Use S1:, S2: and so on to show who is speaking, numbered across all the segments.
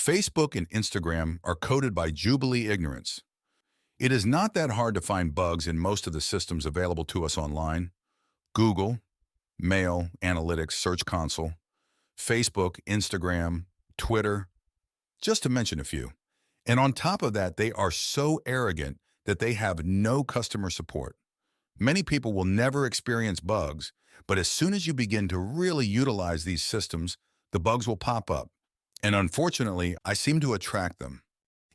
S1: Facebook and Instagram are coded by Jubilee ignorance. It is not that hard to find bugs in most of the systems available to us online. Google, Mail, Analytics, Search Console, Facebook, Instagram, Twitter, just to mention a few. And on top of that, they are so arrogant that they have no customer support. Many people will never experience bugs, but as soon as you begin to really utilize these systems, the bugs will pop up. And unfortunately, I seem to attract them.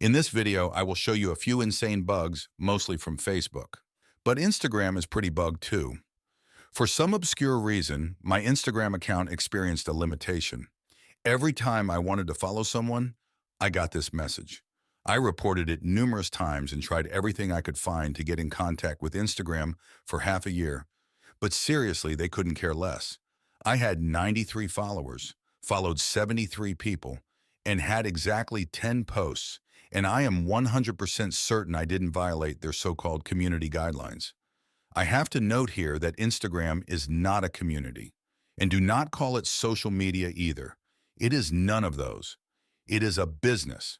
S1: In this video, I will show you a few insane bugs, mostly from Facebook. But Instagram is pretty bugged too. For some obscure reason, my Instagram account experienced a limitation. Every time I wanted to follow someone, I got this message. I reported it numerous times and tried everything I could find to get in contact with Instagram for half a year. But seriously, they couldn't care less. I had 93 followers, followed 73 people, and had exactly 10 posts, and I am 100% certain I didn't violate their so-called community guidelines. I have to note here that Instagram is not a community, and do not call it social media either. It is none of those. It is a business,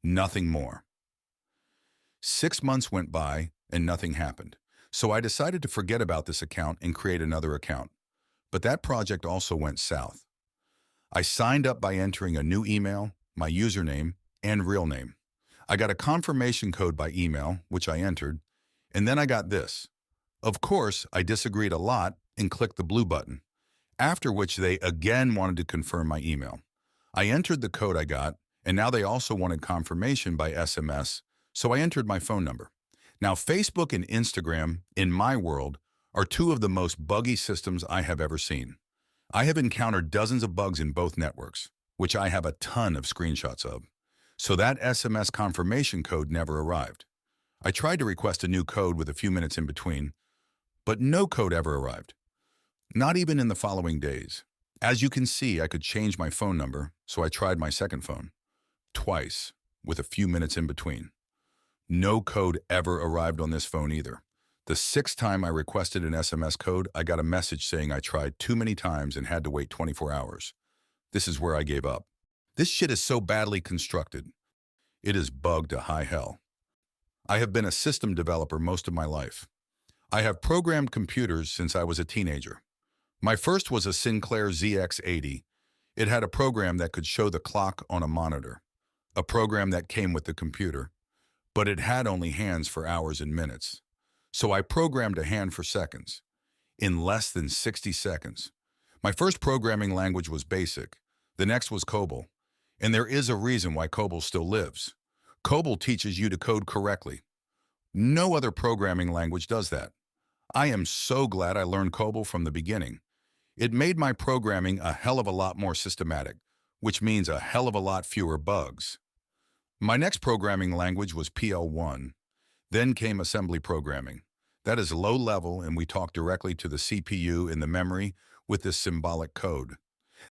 S1: nothing more. 6 months went by and nothing happened, so I decided to forget about this account and create another account. But that project also went south. I signed up by entering a new email, my username, and real name. I got a confirmation code by email, which I entered, and then I got this. Of course, I disagreed a lot and clicked the blue button, after which they again wanted to confirm my email. I entered the code I got, and now they also wanted confirmation by SMS, so I entered my phone number. Now, Facebook and Instagram, in my world, are two of the most buggy systems I have ever seen. I have encountered dozens of bugs in both networks, which I have a ton of screenshots of. So that SMS confirmation code never arrived. I tried to request a new code with a few minutes in between, but no code ever arrived. Not even in the following days. As you can see, I could change my phone number, so I tried my second phone. Twice, with a few minutes in between. No code ever arrived on this phone either. The 6th time I requested an SMS code, I got a message saying I tried too many times and had to wait 24 hours. This is where I gave up. This shit is so badly constructed. It is bugged to high hell. I have been a system developer most of my life. I have programmed computers since I was a teenager. My first was a Sinclair ZX80. It had a program that could show the clock on a monitor, a program that came with the computer, but it had only hands for hours and minutes. So I programmed a hand for seconds, in less than 60 seconds. My first programming language was BASIC. The next was COBOL. And there is a reason why COBOL still lives. COBOL teaches you to code correctly. No other programming language does that. I am so glad I learned COBOL from the beginning. It made my programming a hell of a lot more systematic, which means a hell of a lot fewer bugs. My next programming language was PL1. Then came assembly programming. That is low level, and we talk directly to the CPU in the memory with this symbolic code.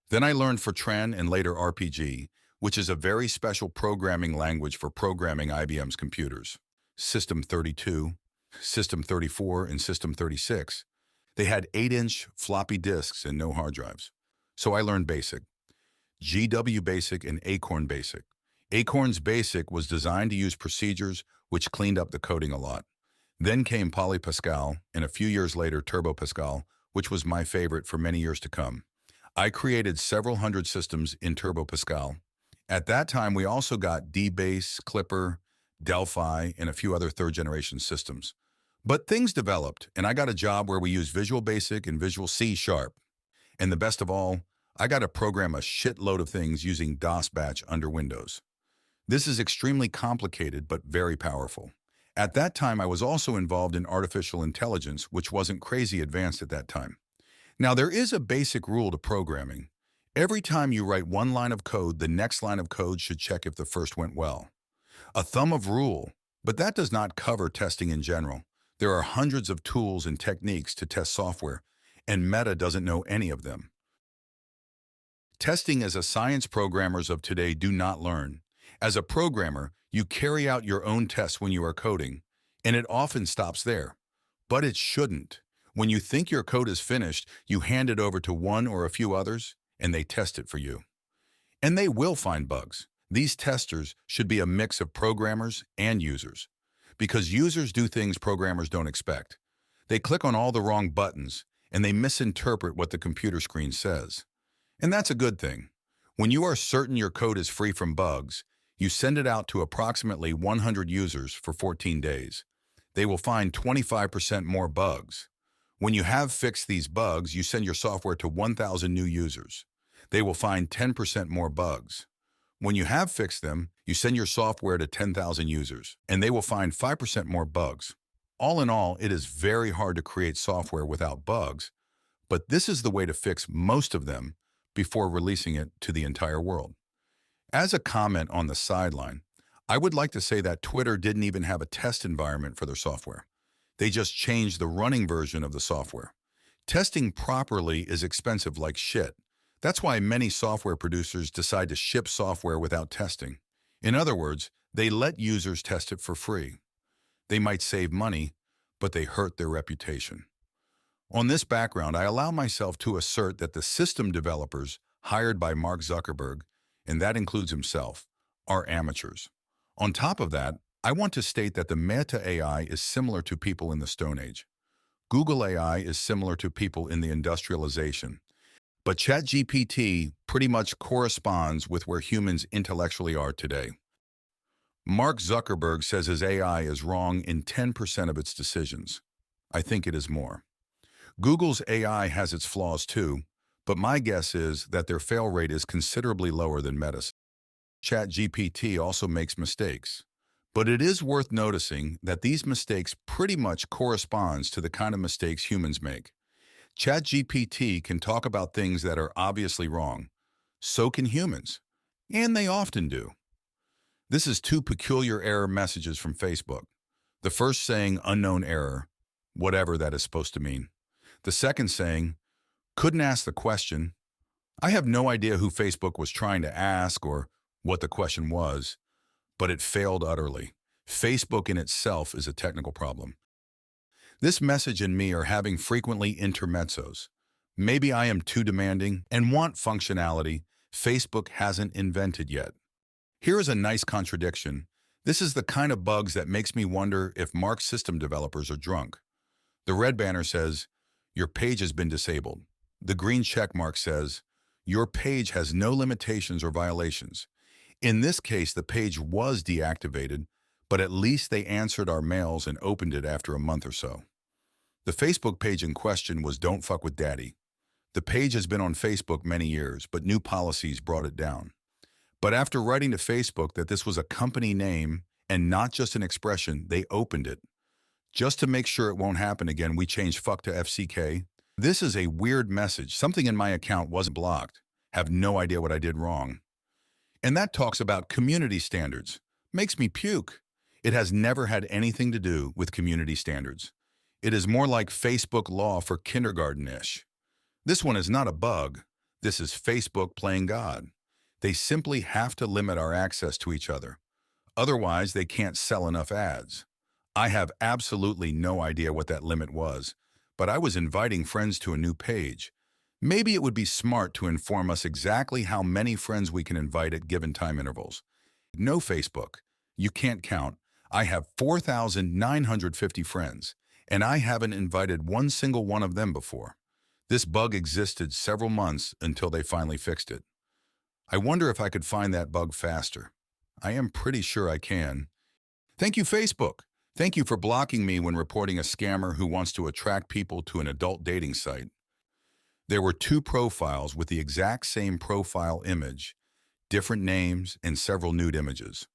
S1: Then I learned Fortran and later RPG, which is a very special programming language for programming IBM's computers. System 32, System 34, and System 36. They had 8-inch floppy disks and no hard drives. So I learned BASIC, GW Basic and Acorn Basic. Acorn's Basic was designed to use procedures which cleaned up the coding a lot. Then came Poly Pascal, and a few years later Turbo Pascal, which was my favorite for many years to come. I created several hundred systems in Turbo Pascal. At that time, we also got DBase, Clipper, Delphi, and a few other third-generation systems. But things developed, and I got a job where we used Visual Basic and Visual C#. And the best of all, I got to program a shitload of things using DOS batch under Windows. This is extremely complicated, but very powerful. At that time, I was also involved in artificial intelligence, which wasn't crazy advanced at that time. Now, there is a basic rule to programming. Every time you write one line of code, the next line of code should check if the first went well. A thumb of rule, but that does not cover testing in general. There are hundreds of tools and techniques to test software, and Meta doesn't know any of them. Testing as a science programmers of today do not learn. As a programmer, you carry out your own tests when you are coding, and it often stops there. But it shouldn't. When you think your code is finished, you hand it over to one or a few others, and they test it for you. And they will find bugs. These testers should be a mix of programmers and users, because users do things programmers don't expect. They click on all the wrong buttons, and they misinterpret what the computer screen says. And that's a good thing. When you are certain your code is free from bugs, you send it out to approximately 100 users for 14 days. They will find 25% more bugs. When you have fixed these bugs, you send your software to 1,000 new users. They will find 10% more bugs. When you have fixed them, you send your software to 10,000 users, and they will find 5% more bugs. All in all, it is very hard to create software without bugs, but this is the way to fix most of them before releasing it to the entire world. As a comment on the sideline, I would like to say that Twitter didn't even have a test environment for their software. They just changed the running version of the software. Testing properly is expensive like shit. That's why many software producers decide to ship software without testing. In other words, they let users test it for free. They might save money, but they hurt their reputation. On this background, I allow myself to assert that the system developers hired by Mark Zuckerberg, and that includes himself, are amateurs. On top of that, I want to state that the Meta AI is similar to people in the Stone Age. Google AI is similar to people in the industrialization. But ChatGPT pretty much corresponds with where humans intellectually are today. Mark Zuckerberg says his AI is wrong in 10% of its decisions. I think it is more. Google's AI has its flaws too, but my guess is that their fail rate is considerably lower than Meta's. ChatGPT also makes mistakes, but it is worth noticing that these mistakes pretty much corresponds to the kind of mistakes humans make. ChatGPT can talk about things that are obviously wrong. So can humans, and they often do. This is two peculiar error messages from Facebook. The first saying unknown error, whatever that is supposed to mean. The second saying, couldn't ask the question. I have no idea who Facebook was trying to ask or what the question was, but it failed utterly. Facebook in itself is a technical problem. This message and me are having frequently intermezzos. Maybe I am too demanding and want functionality Facebook hasn't invented yet. Here is a nice contradiction. This is the kind of bugs that makes me wonder if Mark's system developers are drunk. The red banner says, your page has been disabled. The green check mark says, your page has no limitations or violations. In this case, the page was deactivated, but at least they answered our mails and opened it after a month or so. The Facebook page in question was Don't Fuck with Daddy. The page has been on Facebook many years, but new policies brought it down. But after writing to Facebook that this was a company name and not just an expression, they opened it. Just to make sure it won't happen again, we changed fuck to FCK. This is a weird message. Something in my account wasn't blocked. Have no idea what I did wrong. And that talks about community standards. Makes me puke. It has never had anything to do with community standards. It is more like Facebook law for kindergarten-ish. This one is not a bug. This is Facebook playing God. They simply have to limit our access to each other. Otherwise, they can't sell enough ads. I have absolutely no idea what that limit was, but I was inviting friends to a new page. Maybe it would be smart to inform us exactly how many friends we can invite at given time intervals. No, Facebook. You can't count. I have 4,950 friends, and I haven't invited one single one of them before. This bug existed several months until they finally fixed it. I wonder if I could find that bug faster. I am pretty sure I can. Thank you, Facebook. Thank you for blocking me when reporting a scammer who wants to attract people to an adult dating site. There were two profiles with the exact same profile image, different names, and several nude images.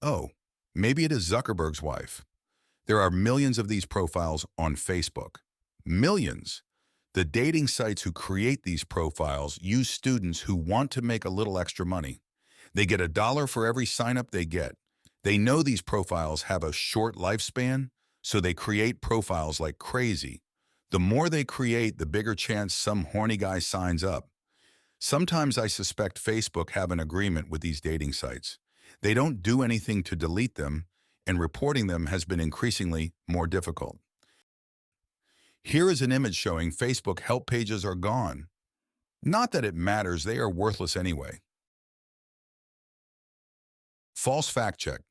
S1: Oh, maybe it is Zuckerberg's wife. There are millions of these profiles on Facebook. Millions. The dating sites who create these profiles use students who want to make a little extra money. They get $1 for every sign-up they get. They know these profiles have a short lifespan, so they create profiles like crazy. The more they create, the bigger chance some horny guy signs up. Sometimes I suspect Facebook have an agreement with these dating sites. They don't do anything to delete them, and reporting them has been increasingly more difficult. Here is an image showing Facebook help pages are gone. Not that it matters, they are worthless anyway. false fact check.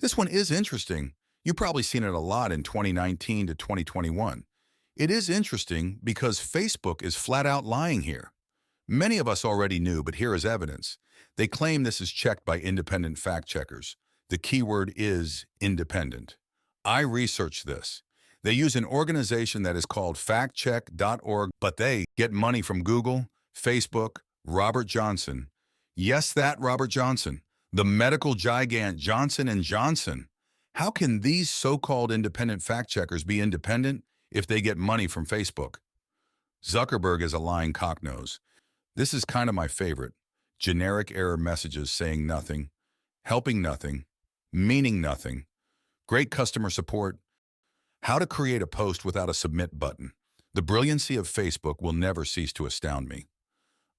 S1: This one is interesting. You've probably seen it a lot in 2019 to 2021. It is interesting because Facebook is flat out lying here. Many of us already knew, but here is evidence. They claim this is checked by independent fact checkers. The keyword is independent. I researched this. They use an organization that is called factcheck.org, but they get money from Google, Facebook, Robert Johnson. Yes, that Robert Johnson, the medical gigant Johnson & Johnson. How can these so-called independent fact checkers be independent if they get money from Facebook? Zuckerberg is a lying cocknose. This is kind of my favorite. Generic error messages saying nothing, helping nothing, meaning nothing. Great customer support. How to create a post without a submit button. The brilliancy of Facebook will never cease to astound me.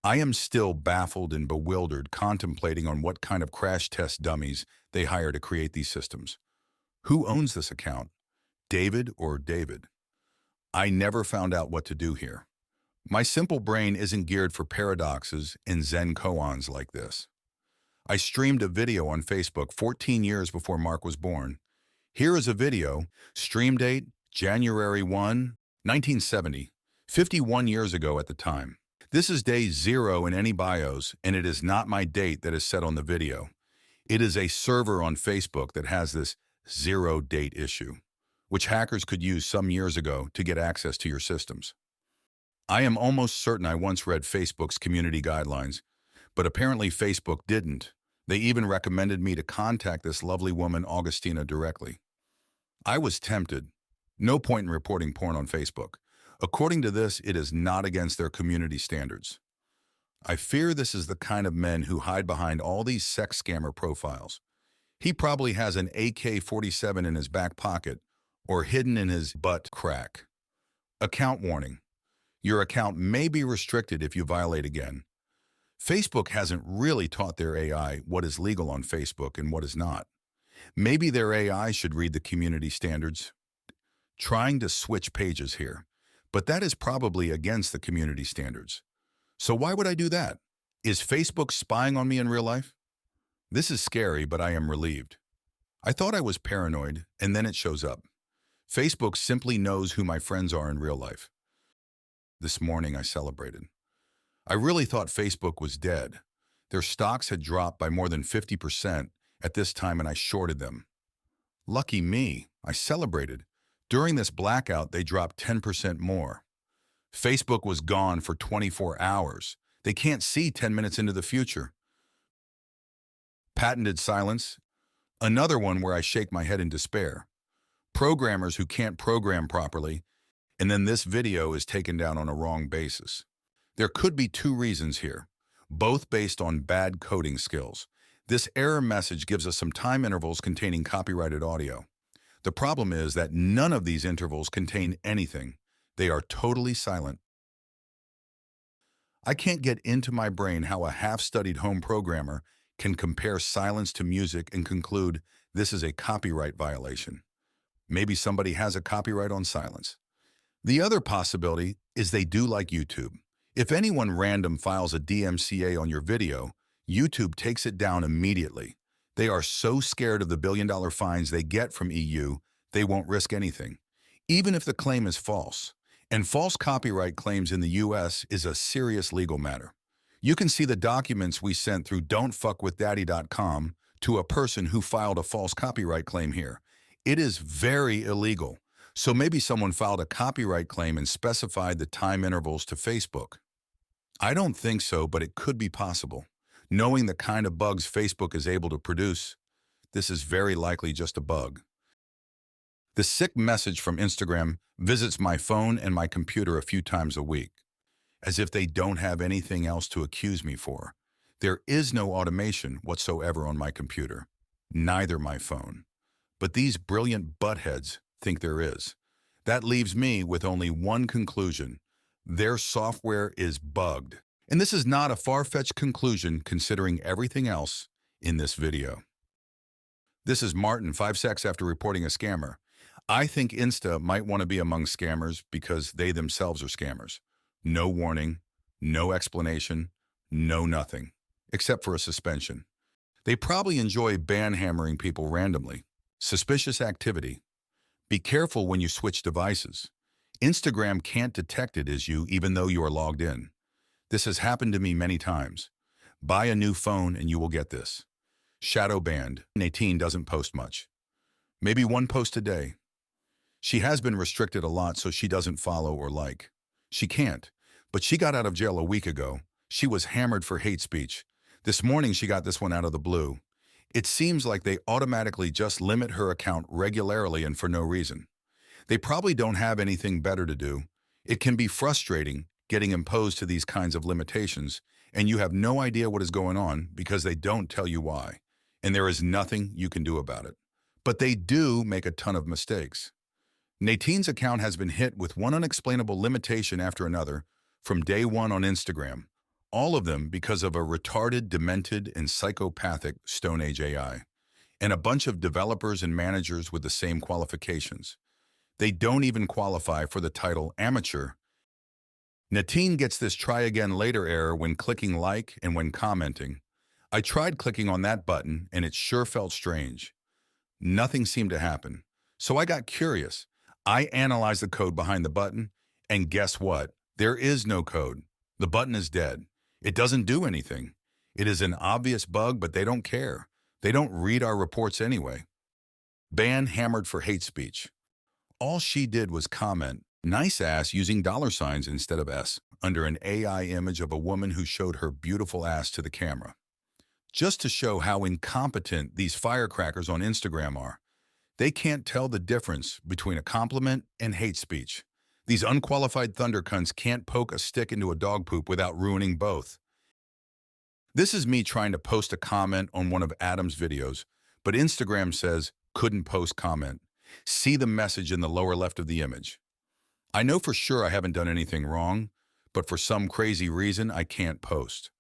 S1: I am still baffled and bewildered contemplating on what kind of crash test dummies they hire to create these systems. Who owns this account? David or David? I never found out what to do here. My simple brain isn't geared for paradoxes and Zen koans like this. I streamed a video on Facebook 14 years before Mark was born. Here is a video, stream date, January 1, 1970, 51 years ago at the time. This is day 0 in any bios, and it is not my date that is set on the video. It is a server on Facebook that has this 0 date issue, which hackers could use some years ago to get access to your systems. I am almost certain I once read Facebook's community guidelines, but apparently Facebook didn't. They even recommended me to contact this lovely woman, Augustina, directly. I was tempted. No point in reporting porn on Facebook. According to this, it is not against their community standards. I fear this is the kind of men who hide behind all these sex scammer profiles. He probably has an AK-47 in his back pocket or hidden in his butt crack. Account warning. Your account may be restricted if you violate again. Facebook hasn't really taught their AI what is legal on Facebook and what is not. Maybe their AI should read the community standards. Trying to switch pages here, but that is probably against the community standards. So why would I do that? Is Facebook spying on me in real life? This is scary, but I am relieved. I thought I was paranoid, and then it shows up. Facebook simply knows who my friends are in real life. This morning I celebrated. I really thought Facebook was dead. Their stocks had dropped by more than 50% at this time and I shorted them. Lucky me, I celebrated. During this blackout, they dropped 10% more. Facebook was gone for 24 hours. They can't see 10 minutes into the future. Patented silence. Another one where I shake my head in despair. Programmers who can't program properly, and then this video is taken down on a wrong basis. There could be 2 reasons here, both based on bad coding skills. This error message gives us some time intervals containing copyrighted audio. The problem is that none of these intervals contain anything. They are totally silent. I can't get into my brain how a half-studied home programmer can compare silence to music and conclude this is a copyright violation. Maybe somebody has a copyright on silence. The other possibility is they do like YouTube. If anyone random files a DMCA on your video, YouTube takes it down immediately. They are so scared of the billion-dollar fines they get from EU, they won't risk anything, even if the claim is false. And false copyright claims in the US is a serious legal matter. You can see the documents we sent through don'tfuckwithdaddy.com to a person who filed a false copyright claim here. It is very illegal. So maybe someone filed a copyright claim and specified the time intervals to Facebook. I don't think so, but it could be possible. Knowing the kind of bugs Facebook is able to produce, this is very likely just a bug. The sick message from Instagram visits my phone and my computer a few times a week, as if they don't have anything else to accuse me for. There is no automation whatsoever on my computer, neither my phone. But these brilliant buttheads think there is. That leaves me with only one conclusion. Their software is bugged. And this is not a far-fetched conclusion considering everything else in this video. This is Martin, 5 secs after reporting a scammer. I think Insta might want to be among scammers because they themselves are scammers. No warning, no explanation, no nothing, except for a suspension. They probably enjoy ban-hammering people randomly. Suspicious activity. Be careful when you switch devices. Instagram can't detect it as you even though you are logged in. This has happened to me many times. Buy a new phone and you will get this. Shadow banned. 18 doesn't post much. Maybe one post a day. She has been restricted a lot so she doesn't follow or like. She can't, but she got out of jail a week ago. She was hammered for hate speech. This morning she got this one out of the blue. It seems like they automatically just limit her account regularly and for no reason. They probably don't have anything better to do. It can be frustrating getting imposed to these kinds of limitations, and you have no idea what is going on because they don't tell you why, and there is nothing you can do about it. But they do make a ton of mistakes. Nadine's account has been hit with one unexplainable limitation after another from day one on Instagram, all of them because of a retarded, demented, and psychopathic Stone Age AI, and a bunch of developers and managers with the same qualifications. They don't even qualify for the title amateur. Nadine gets this try again later error when clicking like and when commenting. I tried clicking on that button and it sure felt strange. Nothing seemed to happen. So I got curious. I analyzed the code behind the button, and guess what? There is no code. The button is dead. It doesn't do anything. It is an obvious bug, but they don't care. They don't read our reports anyway. Ban hammered for hate speech. All she did was comment, "Nice ass," using $signs instead of S, under an AI image of a woman who showed her beautiful ass to the camera. Just to show how incompetent these firecrackers on Instagram are. They can't tell the difference between a compliment and hate speech. These unqualified thundercunts can't poke a stick into a dog poop without ruining both. This is me trying to post a comment on one of Adam's videos, but Instagram says, "Couldn't post comment." See the message in the lower left of the image. I know for sure I haven't done anything wrong, but for some crazy reason I can't post.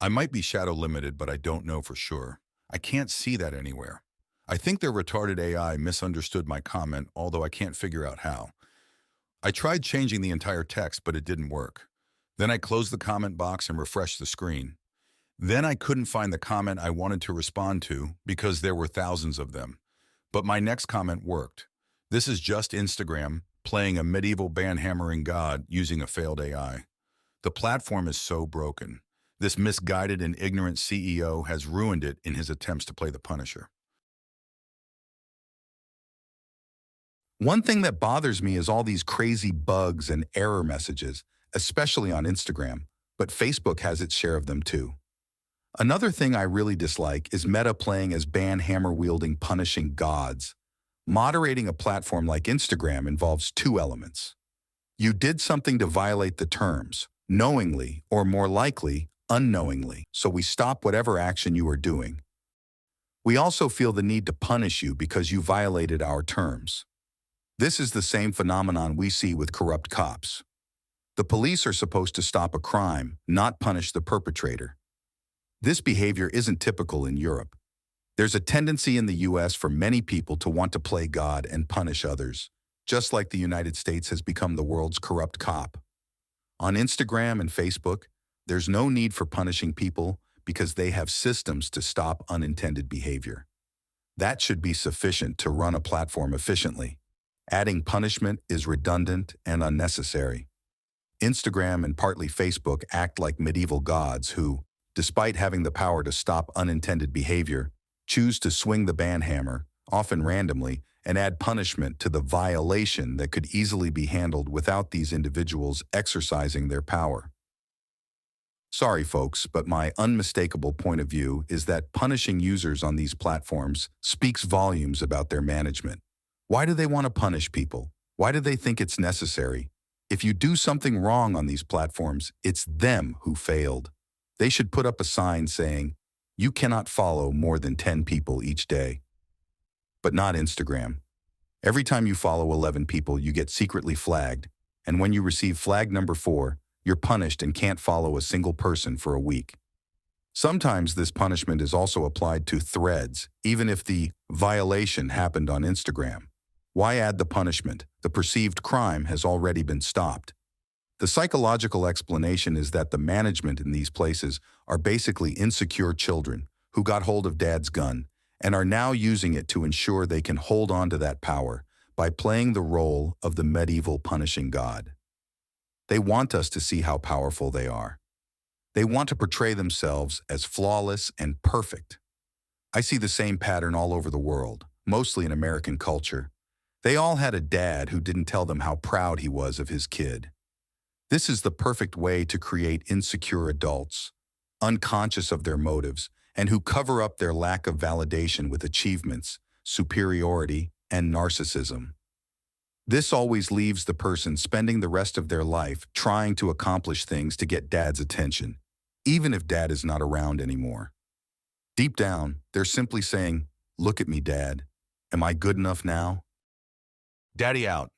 S1: I might be shadow limited, but I don't know for sure. I can't see that anywhere. I think their retarded AI misunderstood my comment, although I can't figure out how. I tried changing the entire text, but it didn't work. Then I closed the comment box and refreshed the screen. Then I couldn't find the comment I wanted to respond to because there were thousands of them. But my next comment worked. This is just Instagram playing a medieval ban-hammering god using a failed AI. The platform is so broken. This misguided and ignorant CEO has ruined it in his attempts to play the Punisher.
S2: One thing that bothers me is all these crazy bugs and error messages, especially on Instagram, but Facebook has its share of them too. Another thing I really dislike is Meta playing as ban-hammer-wielding punishing gods. Moderating a platform like Instagram involves two elements. You did something to violate the terms, knowingly, or more likely, unknowingly, so we stop whatever action you are doing. We also feel the need to punish you because you violated our terms. This is the same phenomenon we see with corrupt cops. The police are supposed to stop a crime, not punish the perpetrator. This behavior isn't typical in Europe. There's a tendency in the US for many people to want to play God and punish others, just like the United States has become the world's corrupt cop. On Instagram and Facebook, there's no need for punishing people because they have systems to stop unintended behavior. That should be sufficient to run a platform efficiently. Adding punishment is redundant and unnecessary. Instagram and partly Facebook act like medieval gods who, despite having the power to stop unintended behavior, choose to swing the ban hammer, often randomly, and add punishment to the violation that could easily be handled without these individuals exercising their power. Sorry, folks, but my unmistakable point of view is that punishing users on these platforms speaks volumes about their management. Why do they want to punish people? Why do they think it's necessary? If you do something wrong on these platforms, it's them who failed. They should put up a sign saying, "You cannot follow more than 10 people each day." But not Instagram. Every time you follow 11 people, you get secretly flagged, and when you receive flag number 4, you're punished and can't follow a single person for a week. Sometimes this punishment is also applied to threads, even if the violation happened on Instagram. Why add the punishment? The perceived crime has already been stopped. The psychological explanation is that the management in these places are basically insecure children who got hold of Dad's gun and are now using it to ensure they can hold on to that power by playing the role of the medieval punishing god. They want us to see how powerful they are. They want to portray themselves as flawless and perfect. I see the same pattern all over the world, mostly in American culture. They all had a dad who didn't tell them how proud he was of his kid. This is the perfect way to create insecure adults, unconscious of their motives, and who cover up their lack of validation with achievements, superiority, and narcissism. This always leaves the person spending the rest of their life trying to accomplish things to get Dad's attention, even if Dad is not around anymore. Deep down, they're simply saying, "Look at me, Dad. Am I good enough now?"
S1: Daddy out.